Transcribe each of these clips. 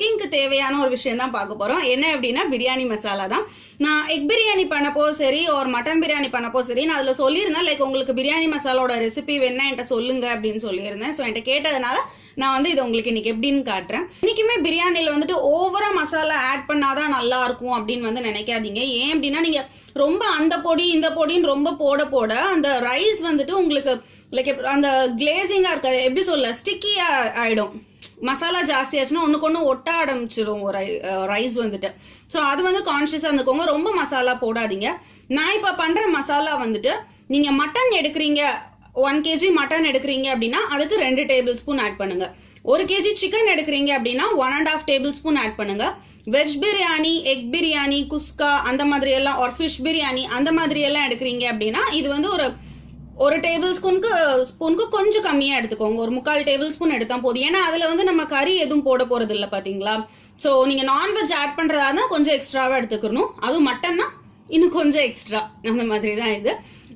குக்கிங்க்கு தேவையான ஒரு விஷயம் தான் பார்க்க போறோம். என்ன அப்படின்னா பிரியாணி மசாலா தான். நான் எக் பிரியாணி பண்ணப்போ சரி ஒரு மட்டன் பிரியாணி பண்ணப்போ சரி நான் அதுல சொல்லியிருந்தேன் லைக் உங்களுக்கு பிரியாணி மசாலோட ரெசிபி வேணா என்கிட்ட சொல்லுங்க அப்படின்னு சொல்லியிருந்தேன். ஸோ என்கிட்ட கேட்டதுனால நான் வந்து இதை உங்களுக்கு இன்னைக்கு எப்படின்னு காட்டுறேன். இன்னைக்குமே பிரியாணில வந்துட்டு ஓவரா மசாலா ஆட் பண்ணாதான் நல்லா இருக்கும் அப்படின்னு வந்து நினைக்காதீங்க. ஏன் அப்படின்னா நீங்க ரொம்ப அந்த பொடி இந்த பொடின்னு ரொம்ப போட அந்த ரைஸ் வந்துட்டு உங்களுக்கு லைக் அந்த கிளேசிங்கா இருக்காது, எப்படி சொல்ல, ஸ்டிக்கியா ஆயிடும். மசாலா ஜாஸ்தி ஆச்சுன்னா ஒண்ணுக்கு ஒண்ணு ஒட்ட ஆரம்பிச்சிடும் ரைஸ் வந்துட்டு. ஸோ அது வந்து கான்சியஸா இருந்துக்கோங்க, ரொம்ப மசாலா போடாதீங்க. நான் இப்ப பண்ற மசாலா வந்துட்டு நீங்க மட்டன் எடுக்கிறீங்க, 1 kg மட்டன் எடுக்கிறீங்க அப்படின்னா அதுக்கு 2 டேபிள் ஸ்பூன் ஆட் பண்ணுங்க. 1 kg சிக்கன் எடுக்கிறீங்க அப்படின்னா 1.5 டேபிள் ஸ்பூன் ஆட் பண்ணுங்க. வெஜ் பிரியாணி, எக் பிரியாணி, குஸ்கா அந்த மாதிரி எல்லாம் ஒரு ஃபிஷ் பிரியாணி அந்த மாதிரி எல்லாம் எடுக்கிறீங்க அப்படின்னா இது வந்து ஒரு டேபிள் ஸ்பூனுக்கு கொஞ்சம் கம்மியா எடுத்துக்கோங்க. ஒரு 3/4 டேபிள் ஸ்பூன் எடுத்தா போதும். ஏன்னா அதுல வந்து நம்ம கறி எதுவும் போட போறது இல்லை பாத்தீங்களா. ஸோ நீங்க நான்வெஜ் ஆட் பண்றதா கொஞ்சம் எக்ஸ்ட்ராவா எடுத்துக்கணும். அதுவும் மட்டன்னா இன்னும் கொஞ்சம் எக்ஸ்ட்ரா, அந்த மாதிரி தான் இது.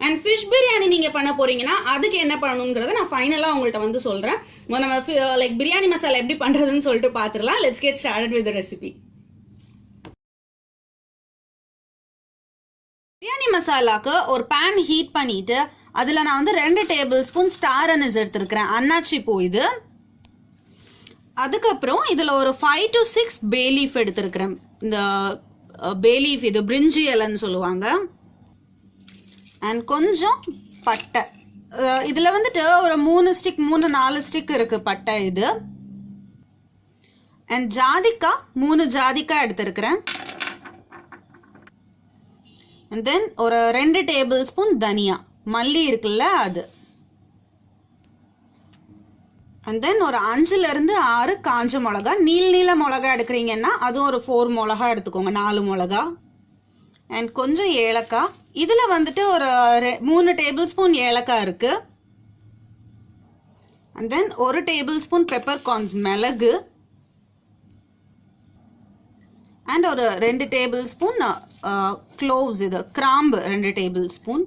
அண்ட் ஃபிஷ் பிரியாணி நீங்க பண்ண போறீங்கன்னா அதுக்கு என்ன பண்ணணுங்கிறத நான் ஃபைனலா உங்கள்கிட்ட வந்து சொல்றேன். நம்ம லைக் பிரியாணி மசாலா எப்படி பண்றதுன்னு சொல்லிட்டு பாத்துடலாம். Let's get started with the recipe. Biryani மசாலாக்கு ஒரு பேன் ஹீட் பண்ணிட்டு அதுல நான் வந்து 2 டேபிள் ஸ்பூன் ஸ்டார் அனிஸ் எடுத்திருக்கிறேன், அன்னாச்சி பூ இது. அதுக்கப்புறம் இதுல ஒரு 5 to 6 பே லீஃப் எடுத்திருக்கிறேன். இந்த பே லீஃப் இது பிரிஞ்சி இலைன்னு சொல்லுவாங்க. அண்ட் கொஞ்சம் பட்டை, இதுல வந்துட்டு ஒரு 3-4 ஸ்டிக் இருக்கு பட்டை இது. அண்ட் ஜாதிக்காய் 3 ஜாதிக்காய் எடுத்திருக்கிறேன். அண்ட் தென் ஒரு 2 டேபிள் ஸ்பூன் தனியா, மல்லி இருக்குல்ல அது. அண்ட் தென் ஒரு 5-6 காஞ்ச மிளகா, நீல மிளகா எடுக்கிறீங்கன்னா அதுவும் ஒரு 4 மிளகா எடுத்துக்கோங்க, 4 மிளகா. அண்ட் கொஞ்சம் ஏலக்காய், இதுல வந்துட்டு ஒரு 3 டேபிள் ஸ்பூன் ஏலக்காய் இருக்கு. And then 1 table spoon pepper corns மிளகு. அண்ட் ஒரு 2 டேபிள் ஸ்பூன் க்ளோவ்ஸ், இது கிராம்பு 2 டேபிள் ஸ்பூன்.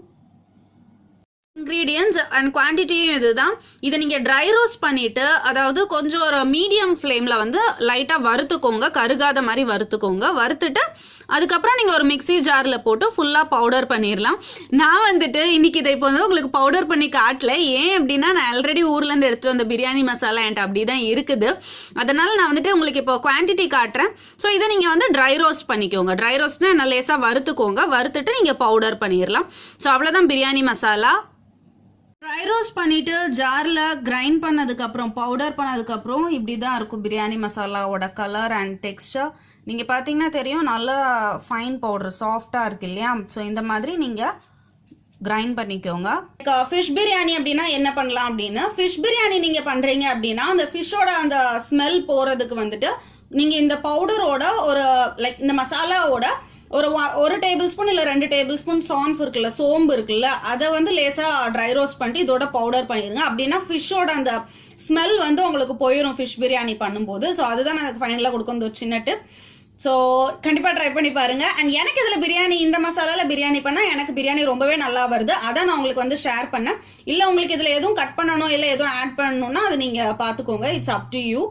இன்கிரீடியன்ஸ் அண்ட் குவான்டிட்டியும் இதுதான். இதை நீங்க ட்ரை ரோஸ்ட் பண்ணிட்டு, அதாவது கொஞ்சம் ஒரு மீடியம் ஃப்ளேம்ல வந்து லைட்டா வறுத்துக்கோங்க, கருகாத மாதிரி வறுத்துக்கோங்க. வறுத்துட்டு அதுக்கப்புறம் நீங்க ஒரு மிக்ஸி ஜார்ல போட்டு ஃபுல்லா பவுடர் பண்ணிடலாம். நான் வந்துட்டு இன்னைக்கு இதை இப்போ வந்து உங்களுக்கு பவுடர் பண்ணி காட்டல. ஏன் அப்படின்னா நான் ஆல்ரெடி ஊர்ல இருந்து எடுத்துட்டு வந்த பிரியாணி மசாலா என்கிட்ட அப்படிதான் இருக்குது. அதனால நான் வந்துட்டு உங்களுக்கு இப்போ குவான்டிட்டி காட்டுறேன். ஸோ இதை நீங்க வந்து ட்ரை ரோஸ்ட் பண்ணிக்கோங்க. ட்ரை ரோஸ்ட்னா என்ன, லேசா வறுத்துக்கோங்க. வறுத்துட்டு நீங்க பவுடர் பண்ணிடலாம். ஸோ அவ்வளவுதான் பிரியாணி மசாலா. ட்ரை ரோஸ்ட் பண்ணிட்டு ஜார்ல கிரைண்ட் பண்ணதுக்கு அப்புறம், பவுடர் பண்ணதுக்கு அப்புறம் இப்படிதான் இருக்கும் பிரியாணி மசாலாவோட கலர் அண்ட் டெக்ஸ்டர். நீங்க பாத்தீங்கன்னா தெரியும், நல்லா ஃபைன் பவுடர், சாஃப்டா இருக்கு இல்லையா. ஸோ இந்த மாதிரி நீங்க கிரைண்ட் பண்ணிக்கோங்க. ஃபிஷ் பிரியாணி அப்படின்னா என்ன பண்ணலாம் அப்படின்னு, ஃபிஷ் பிரியாணி நீங்க பண்றீங்க அப்படின்னா அந்த ஃபிஷ்ஷோட அந்த ஸ்மெல் போறதுக்கு வந்துட்டு நீங்க இந்த பவுடரோட ஒரு லைக் இந்த மசாலாவோட ஒரு டேபிள் ஸ்பூன் இல்ல 2 டேபிள் ஸ்பூன் சான்ஃப் இருக்குல்ல, சோம்பு இருக்குல்ல, அதை வந்து லேசா ட்ரை ரோஸ்ட் பண்ணிட்டு இதோட பவுடர் பண்ணிருங்க. அப்படின்னா ஃபிஷ்ஷோட அந்த ஸ்மெல் வந்து உங்களுக்கு போயிடும் ஃபிஷ் பிரியாணி பண்ணும்போது. ஸோ அதுதான் எனக்கு ஃபைனலாக கொடுக்கும் ஒரு சின்ன டிப். ஸோ கண்டிப்பா ட்ரை பண்ணி பாருங்க. அண்ட் எனக்கு இதுல பிரியாணி, இந்த மசாலால பிரியாணி பண்ணா எனக்கு பிரியாணி ரொம்பவே நல்லா வருது. அதான் நான் உங்களுக்கு வந்து ஷேர் பண்ணேன். இல்ல உங்களுக்கு இதுல எதுவும் கட் பண்ணணும் இல்ல எதுவும் ஆட் பண்ணணும்னா அது நீங்க பாத்துக்கோங்க, இட்ஸ் அப் டு யூ.